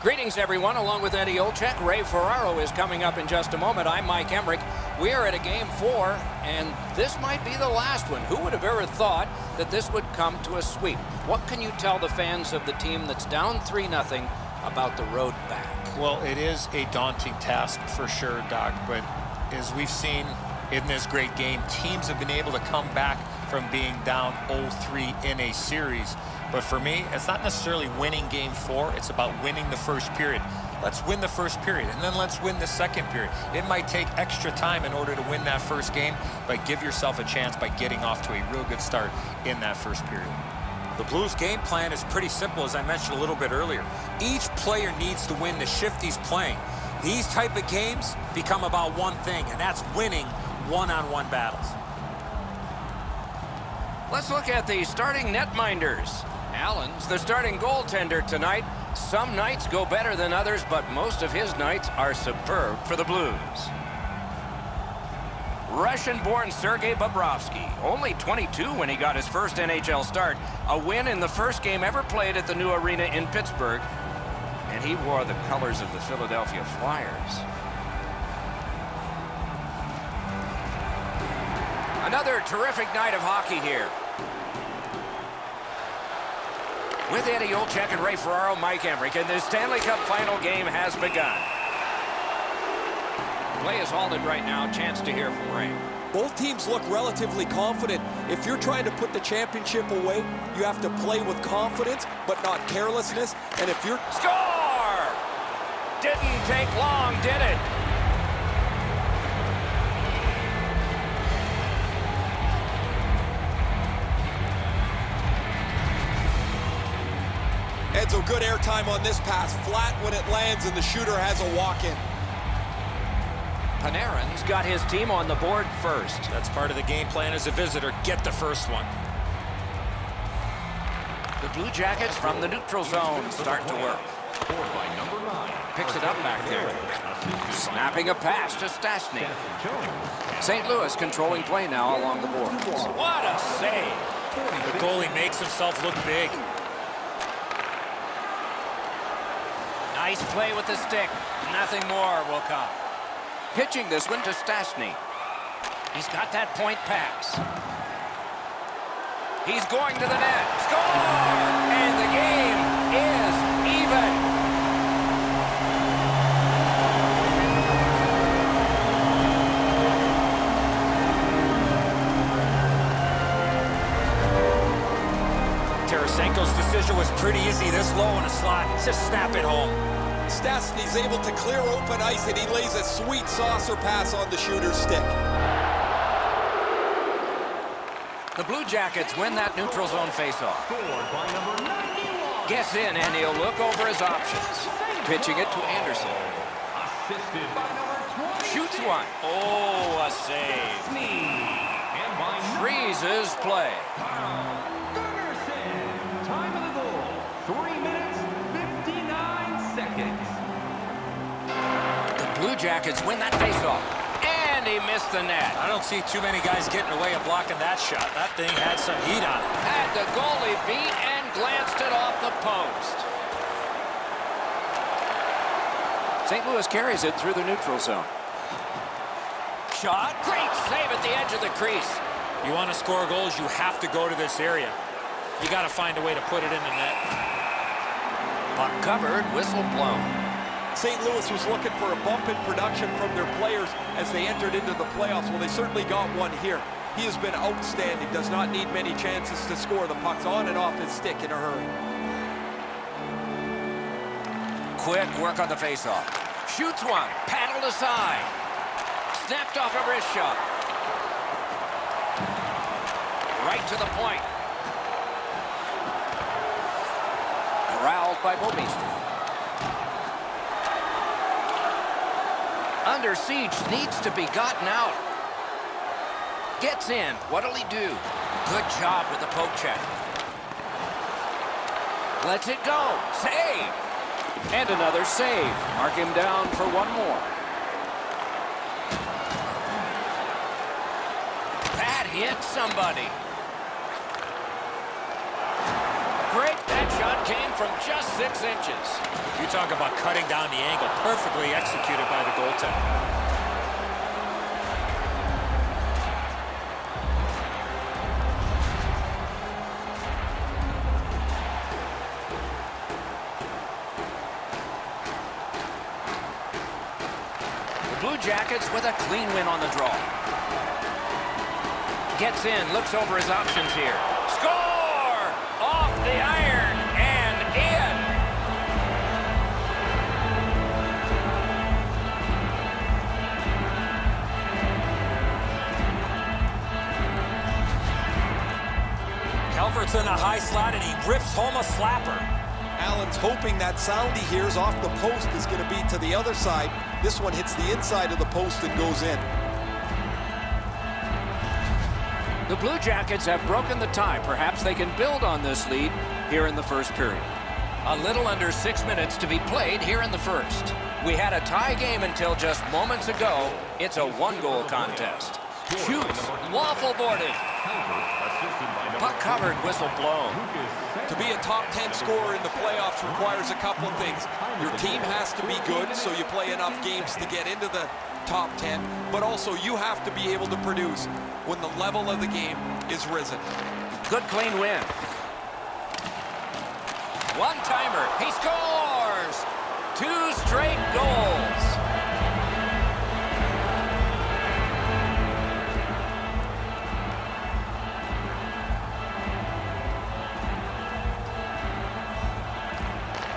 Greetings, everyone. Along with Eddie Olczyk, Ray Ferraro is coming up in just a moment. I'm Mike Emmerich. We are at a Game 4, and this might be the last one. Who would have ever thought that this would come to a sweep? What can you tell the fans of the team that's down 3-0 about the road back? Well, it is a daunting task for sure, Doc, but as we've seen in this great game, teams have been able to come back from being down 0-3 in a series. But for me, it's not necessarily winning Game 4. It's about winning the first period. Let's win the first period, and then let's win the second period. It might take extra time in order to win that first game, but give yourself a chance by getting off to a real good start in that first period. The Blues' game plan is pretty simple, as I mentioned a little bit earlier. Each player needs to win the shift he's playing. These type of games become about one thing, and that's winning one-on-one battles. Let's look at the starting netminders. Allen's the starting goaltender tonight. Some nights go better than others, but most of his nights are superb for the Blues. Russian-born Sergei Bobrovsky, only 22 when he got his first NHL start. A win in the first game ever played at the new arena in Pittsburgh. And he wore the colors of the Philadelphia Flyers. Another terrific night of hockey here. With Eddie Olczyk and Ray Ferraro, Mike Emmerich, and the Stanley Cup final game has begun. Play is halted right now. Chance to hear from Ray. Both teams look relatively confident. If you're trying to put the championship away, you have to play with confidence, but not carelessness. And if you're... Score! Didn't take long, did it? Edzo, good airtime on this pass. Flat when it lands, and the shooter has a walk-in. Panarin's got his team on the board first. That's part of the game plan as a visitor. Get the first one. The Blue Jackets from the neutral zone start to work. Picks it up back there. Snapping a pass to Stastny. St. Louis controlling play now along the boards. What a save! The goalie makes himself look big. Nice play with the stick. Nothing more will come. Pitching this one to Stastny. He's got that point pass. He's going to the net. Score! And the game is even. Tarasenko's decision was pretty easy. This low in a slot. Just snap it home. Stastny's able to clear open ice, and he lays a sweet saucer pass on the shooter's stick. The Blue Jackets win that neutral zone faceoff. Gets in, and he'll look over his options. Pitching it to Anderson. Shoots one. Oh, a save. Freezes play. Blue Jackets win that faceoff, and he missed the net. I don't see too many guys getting away of blocking that shot. That thing had some heat on it. Had the goalie beat and glanced it off the post. St. Louis carries it through the neutral zone. Shot, great save at the edge of the crease. You want to score goals, you have to go to this area. You got to find a way to put it in the net. Puck covered, whistle blown. St. Louis was looking for a bump in production from their players as they entered into the playoffs. Well, they certainly got one here. He has been outstanding, does not need many chances to score. The puck's on and off his stick in a hurry. Quick work on the faceoff. Shoots one, paddled aside. Snapped off a wrist shot. Right to the point. Corralled by Bouwmeester. Under siege, needs to be gotten out. Gets in. What'll he do? Good job with the poke check. Lets it go. Save. And another save. Mark him down for one more. That hit somebody. Great that shot came from just 6 inches. You talk about cutting down the angle. Perfectly executed by the goaltender. Blue Jackets with a clean win on the draw. Gets in, looks over his options here. Score! Off the iron and in. Calvert's in a high slot and he rips home a slapper. Allen's hoping that sound he hears off the post is going to be to the other side. This one hits the inside of the post and goes in. The Blue Jackets have broken the tie. Perhaps they can build on this lead here in the first period. A little under 6 minutes to be played here in the first. We had a tie game until just moments ago. It's a one-goal contest. Shoots, waffle boarded. Puck covered, whistle blown. To be a top 10 scorer in the playoffs requires a couple of things. Your team has to be good, so you play enough games to get into the top 10, but also you have to be able to produce when the level of the game is risen. Good clean win. One-timer, he scores! 2 straight goals.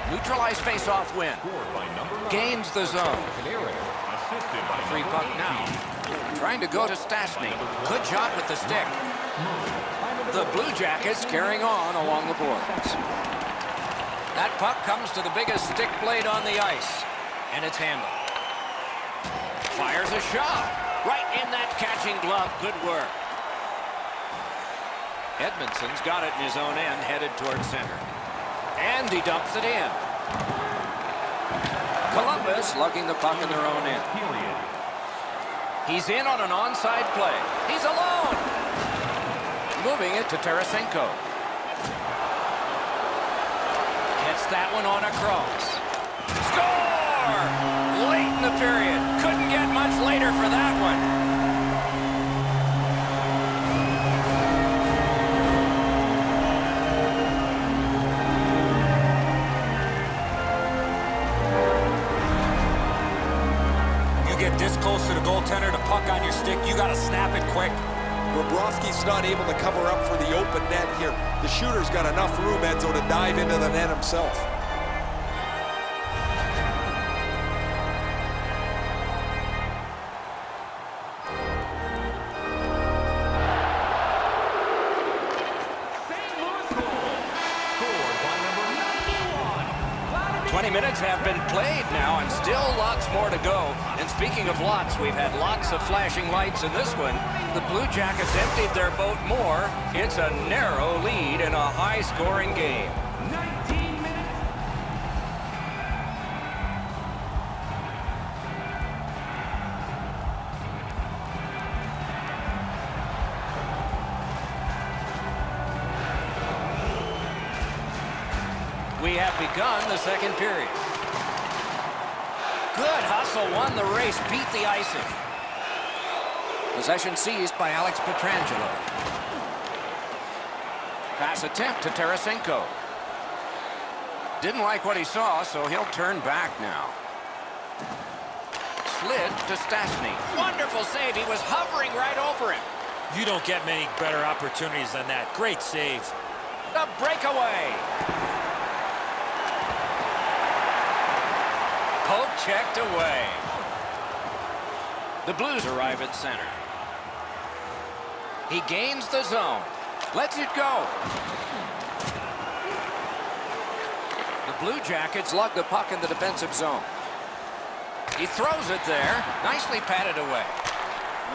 Neutralized face-off win. Gains the zone. Free puck now. Trying to go to Stastny. Good job with the stick. The Blue Jackets carrying on along the boards. That puck comes to the biggest stick blade on the ice. And it's handled. Fires a shot. Right in that catching glove. Good work. Edmondson's got it in his own end, headed towards center. And he dumps it in. Columbus lugging the puck in their own end. He's in on an onside play. He's alone. Moving it to Tarasenko. Gets that one on across. Score! Late in the period. Couldn't get much later for that one. This close to the goaltender, the puck on your stick, you got to snap it quick. Bobrovsky's not able to cover up for the open net here. The shooter's got enough room, Enzo, to dive into the net himself. Minutes have been played now, and still lots more to go. And speaking of lots, we've had lots of flashing lights in this one. The Blue Jackets emptied their boat more. It's a narrow lead in a high-scoring game. 19 minutes. We have begun the second period. Good hustle, won the race, beat the icing. Possession seized by Alex Pietrangelo. Pass attempt to Tarasenko. Didn't like what he saw, so he'll turn back now. Slid to Stastny. Wonderful save. He was hovering right over him. You don't get many better opportunities than that. Great save. The breakaway. Poke checked away. The Blues arrive at center. He gains the zone. Lets it go. The Blue Jackets lug the puck in the defensive zone. He throws it there. Nicely patted away.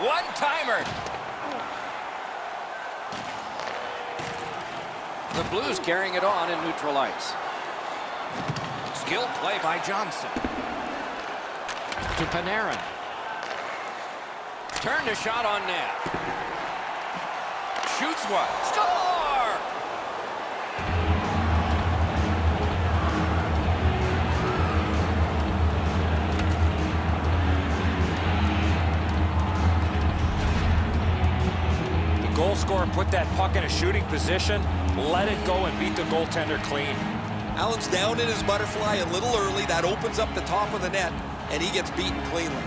One-timer. The Blues carrying it on in neutral ice. Skill play by Johnson. To Panarin. Turned a shot on net. Shoots one. Score! score, put that puck in a shooting position, let it go and beat the goaltender clean. Allen's down in his butterfly a little early. That opens up the top of the net, and he gets beaten cleanly.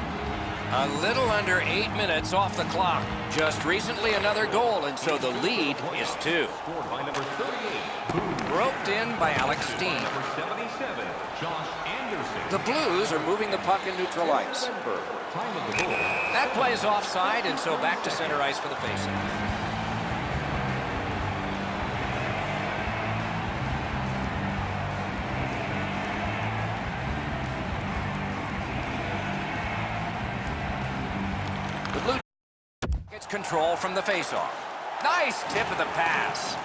A little under 8 minutes off the clock. Just recently another goal, and so the lead is 2. Scored by number 38. Roped in by Alex Steen. Number 77, Josh Anderson. The Blues are moving the puck in neutral ice. Time of the goal. That play is offside, and so back to center ice for the faceoff. The Blue gets control from the faceoff. Nice tip of the pass.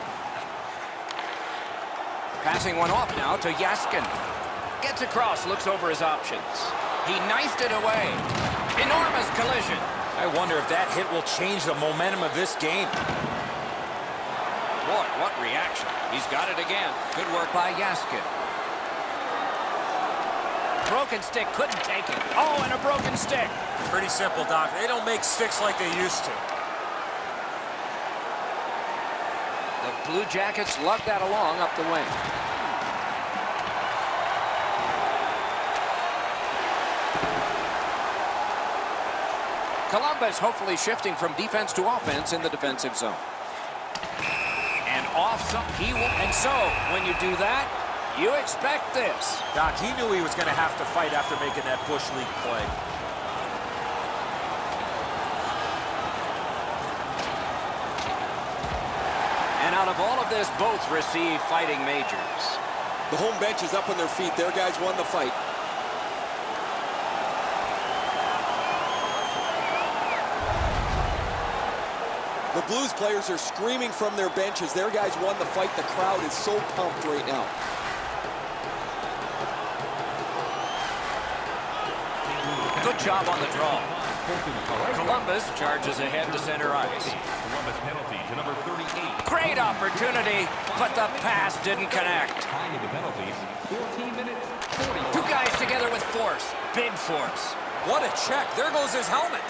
Passing one off now to Yaskin. Gets across, looks over his options. He knifed it away. Enormous collision. I wonder if that hit will change the momentum of this game. Boy, what reaction. He's got it again. Good work by Yaskin. Broken stick, couldn't take it. Oh, and a broken stick. Pretty simple, Doc. They don't make sticks like they used to. The Blue Jackets lug that along up the wing. Columbus hopefully shifting from defense to offense in the defensive zone. And off some, and so when you do that, you expect this. Doc, he knew he was going to have to fight after making that Bush League play. And out of all of this, both receive fighting majors. The home bench is up on their feet. Their guys won the fight. The Blues players are screaming from their benches. Their guys won the fight. The crowd is so pumped right now. Good job on the draw. Columbus charges ahead to center ice. Columbus penalty to number 38. Great opportunity, but the pass didn't connect. Time of the penalties, 14 minutes, 40. Two guys together with force, big force. What a check. There goes his helmet.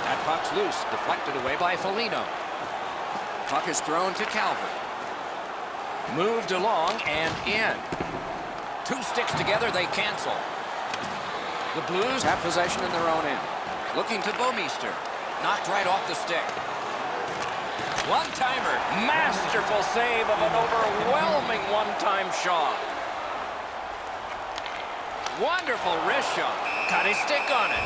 That puck's loose, deflected away by Foligno. Puck is thrown to Calvert. Moved along and in. Two sticks together, they cancel. The Blues have possession in their own end. Looking to Bouwmeester. Knocked right off the stick. One-timer. Masterful save of an overwhelming one-time shot. Wonderful wrist shot. Got his stick on it.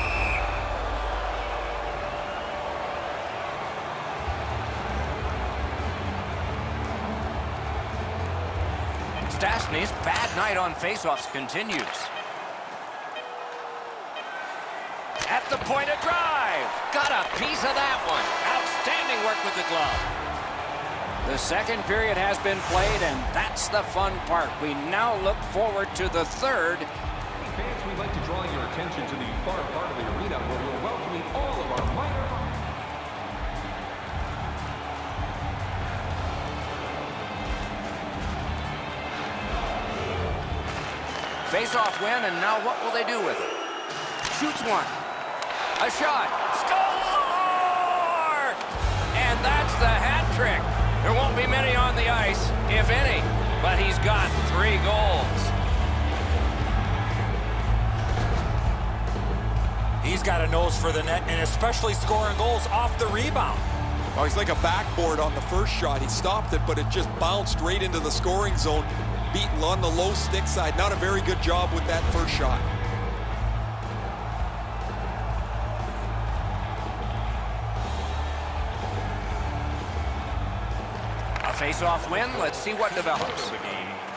Stastny's bad night on faceoffs continues. At the point of drive. Got a piece of that one. Outstanding work with the glove. The second period has been played, and that's the fun part. We now look forward to the third. Fans, we'd like to draw your attention to the far part of the arena where we're welcoming all of our minor. Face-off win, and now what will they do with it? Shoots one. A shot. Score! And that's the hat trick. There won't be many on the ice, if any, but he's got 3 goals. He's got a nose for the net, and especially scoring goals off the rebound. Oh, he's like a backboard on the first shot. He stopped it, but it just bounced right into the scoring zone. Beaten on the low stick side. Not a very good job with that first shot. A face-off win. Let's see what develops.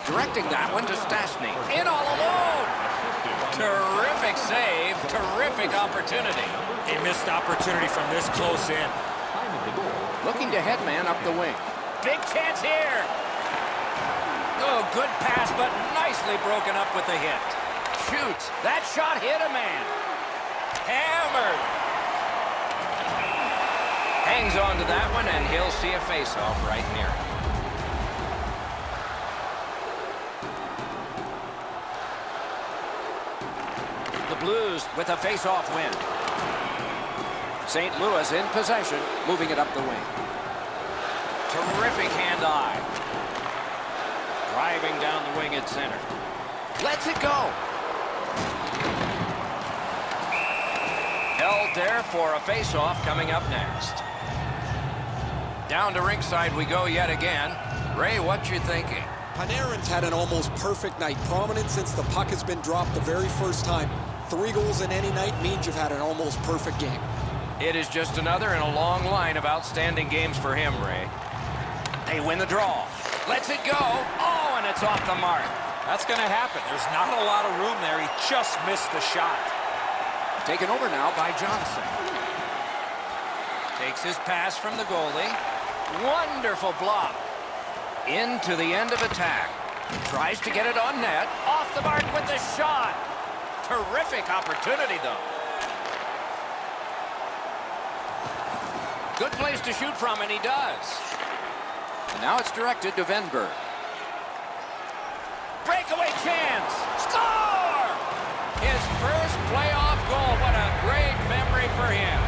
Directing that one to Stastny. In all alone. Terrific save. Terrific opportunity. A missed opportunity from this close in. Looking to headman up the wing. Big chance here. Oh, good pass, but nicely broken up with the hit. Shoots. That shot hit a man. Hammered. Hangs on to that one, and he'll see a face-off right near him. The Blues with a face-off win. St. Louis in possession, moving it up the wing. Terrific hand-eye. Driving down the wing at center. Lets it go. Held there for a face-off coming up next. Down to ringside we go yet again. Ray, what you thinking? Panarin's had an almost perfect night. Prominent since the puck has been dropped the very first time. 3 goals in any night means you've had an almost perfect game. It is just another in a long line of outstanding games for him, Ray. They win the draw. Lets it go. Oh, and it's off the mark. That's going to happen. There's not a lot of room there. He just missed the shot. Taken over now by Johnson. Takes his pass from the goalie. Wonderful block. Into the end of attack. Tries to get it on net. Off the mark with the shot. Terrific opportunity, though. Good place to shoot from, and he does. And now it's directed to Venberg. Breakaway chance. Score! His first playoff goal. What a great memory for him.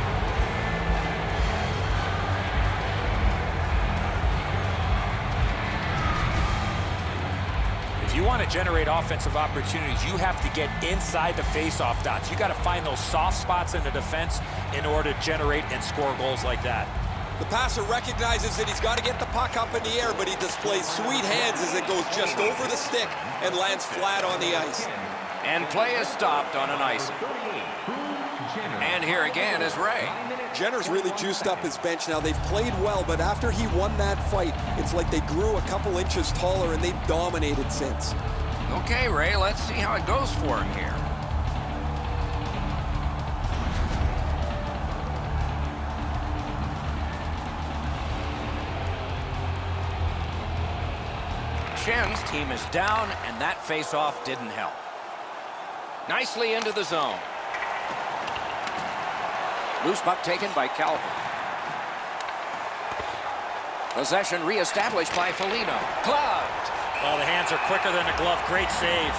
If you want to generate offensive opportunities, you have to get inside the face-off dots. You got to find those soft spots in the defense in order to generate and score goals like that. The passer recognizes that he's got to get the puck up in the air, but he displays sweet hands as it goes just over the stick and lands flat on the ice. And play is stopped on an icing. And here again is Ray. Jenner's really juiced up his bench now. They've played well, but after he won that fight, it's like they grew a couple inches taller and they've dominated since. Okay, Ray, let's see how it goes for him here. Shen's team is down, and that face-off didn't help. Nicely into the zone. Loose puck taken by Calvin. Possession reestablished by Foligno. Gloved. Well, the hands are quicker than a glove. Great save.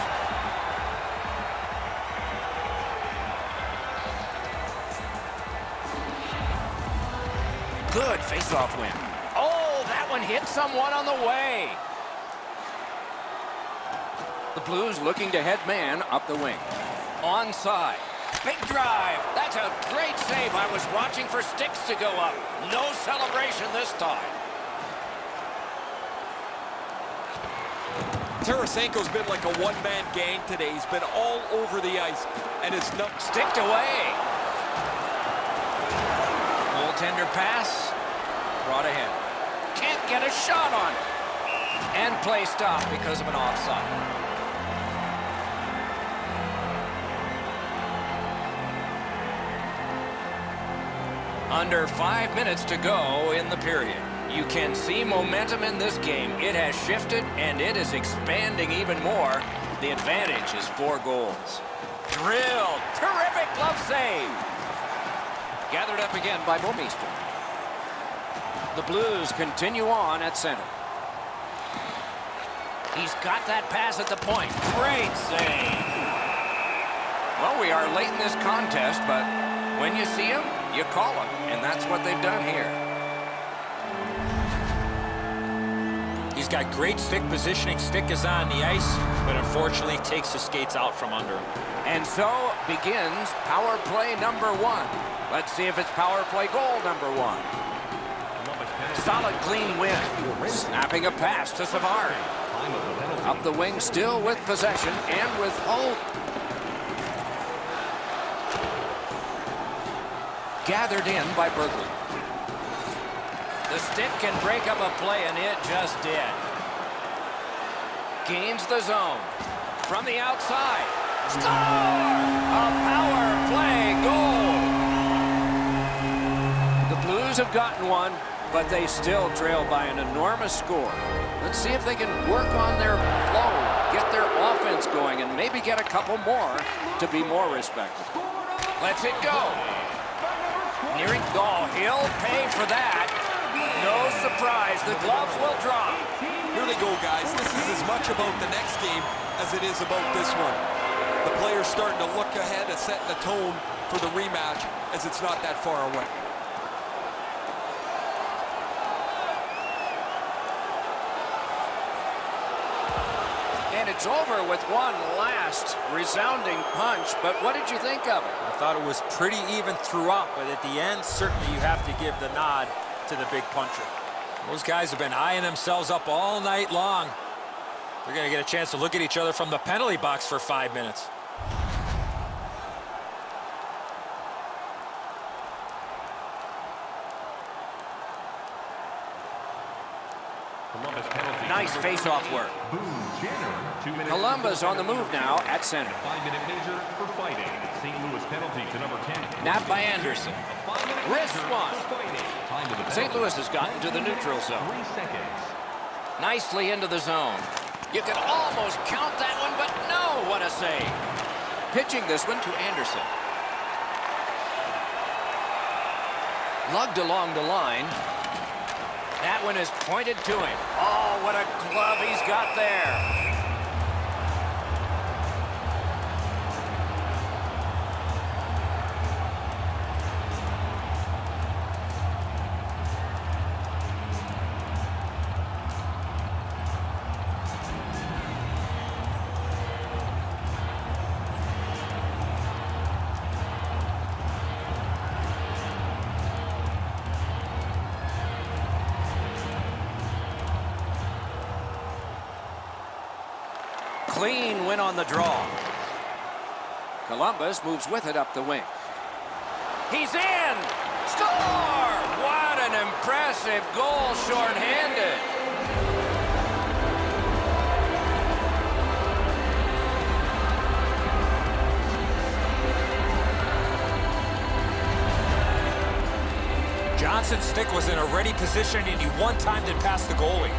Good face-off win. Oh, that one hit someone on the way. The Blues looking to head man up the wing. Onside. Big drive. That's a great save. I was watching for sticks to go up. No celebration this time. Tarasenko's been like a one-man gang today. He's been all over the ice, and it's not Sticked away. Goaltender pass. Brought ahead. Can't get a shot on it. And play stopped because of an offside. Under 5 minutes to go in the period. You can see momentum in this game. It has shifted, and it is expanding even more. The advantage is 4 goals. Drilled. Terrific glove save. Gathered up again by Bomeister. The Blues continue on at center. He's got that pass at the point. Great save. Well, we are late in this contest, but when you see him, you call him, and that's what they've done here. He's got great stick positioning. Stick is on the ice, but unfortunately takes the skates out from under him. And so begins power play number 1. Let's see if it's power play goal number 1. Solid, clean win. Snapping a pass to Savard. Up the wing, still with possession and with hope. Gathered in by Berglund. The stick can break up a play, and it just did. Gains the zone. From the outside. Score! A power play goal. The Blues have gotten one, but they still trail by an enormous score. Let's see if they can work on their flow, get their offense going, and maybe get a couple more to be more respectable. Let's it go. Nearing goal. He'll pay for that. No surprise. The gloves will drop. Here they go, guys. This is as much about the next game as it is about this one. The players starting to look ahead and set the tone for the rematch, as it's not that far away. And it's over with one last resounding punch. But what did you think of it? I thought it was pretty even throughout, but at the end, certainly you have to give the nod to the big puncher. Those guys have been eyeing themselves up all night long. They're going to get a chance to look at each other from the penalty box for 5 minutes. Columbus penalty. Nice face-off work. Columbus on the move now at center. 5-minute major for fighting. St. Louis penalty to number 10. Napped by Anderson. Wrist one. St. Louis has gotten to the neutral zone. 3 seconds. Nicely into the zone. You could almost count that one, but no, what a save. Pitching this one to Anderson. Lugged along the line. That one is pointed to him. Oh, what a glove he's got there. Clean win on the draw. Columbus moves with it up the wing. He's in! Score! What an impressive goal shorthanded. Johnson's stick was in a ready position, and he one-timed it past the goalie.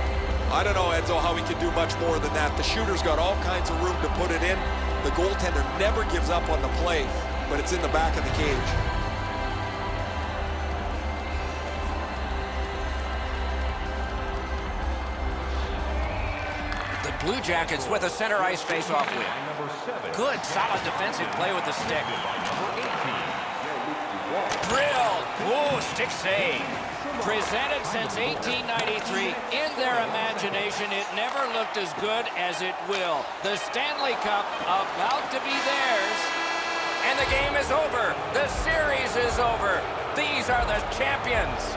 I don't know, Edzo, how he can do much more than that. The shooter's got all kinds of room to put it in. The goaltender never gives up on the play, but it's in the back of the cage. The Blue Jackets with a center ice face-off win. Good, solid defensive play with the stick. Drill. Ooh, stick save. Presented since 1893. In their imagination, it never looked as good as it will. The Stanley Cup about to be theirs. And the game is over. The series is over. These are the champions.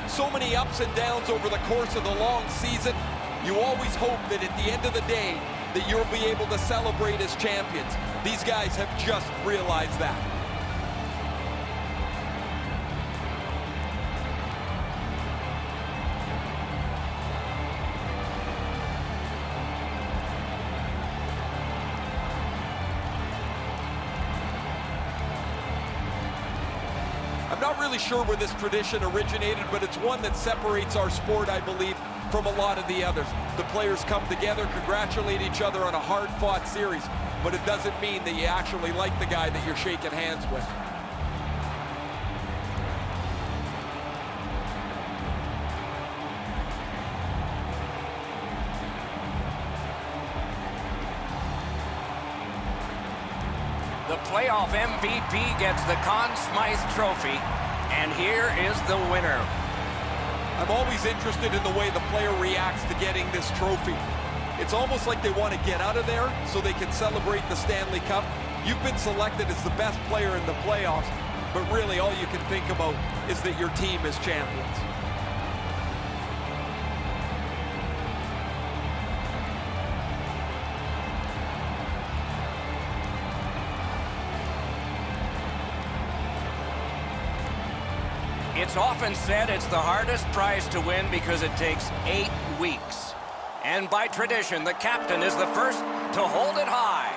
So many ups and downs over the course of the long season. You always hope that at the end of the day that you'll be able to celebrate as champions. These guys have just realized that. I'm not really sure where this tradition originated, but it's one that separates our sport, I believe, from a lot of the others. The players come together, congratulate each other on a hard-fought series, but it doesn't mean that you actually like the guy that you're shaking hands with. The playoff MVP gets the Conn Smythe Trophy, and here is the winner. I'm always interested in the way the player reacts to getting this trophy. It's almost like they want to get out of there so they can celebrate the Stanley Cup. You've been selected as the best player in the playoffs, but really all you can think about is that your team is champions. It's often said it's the hardest prize to win because it takes 8 weeks. And by tradition, the captain is the first to hold it high.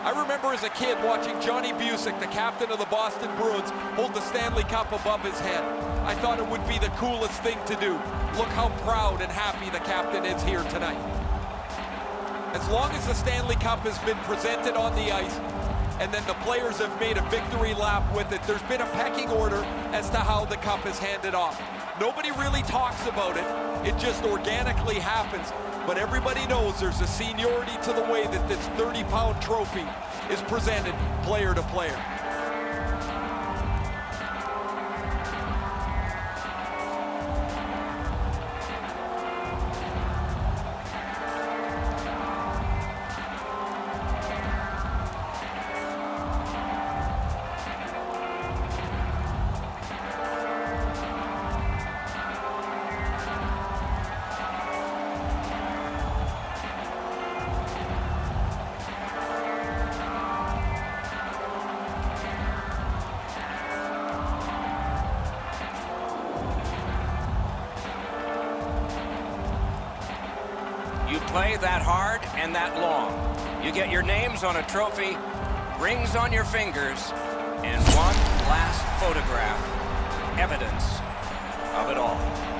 I remember as a kid watching Johnny Busick, the captain of the Boston Bruins, hold the Stanley Cup above his head. I thought it would be the coolest thing to do. Look how proud and happy the captain is here tonight. As long as the Stanley Cup has been presented on the ice, and then the players have made a victory lap with it, there's been a pecking order as to how the cup is handed off. Nobody really talks about it. It just organically happens. But everybody knows there's a seniority to the way that this 30-pound trophy is presented player to player. You play that hard and that long. You get your names on a trophy, rings on your fingers, and one last photograph. Evidence of it all.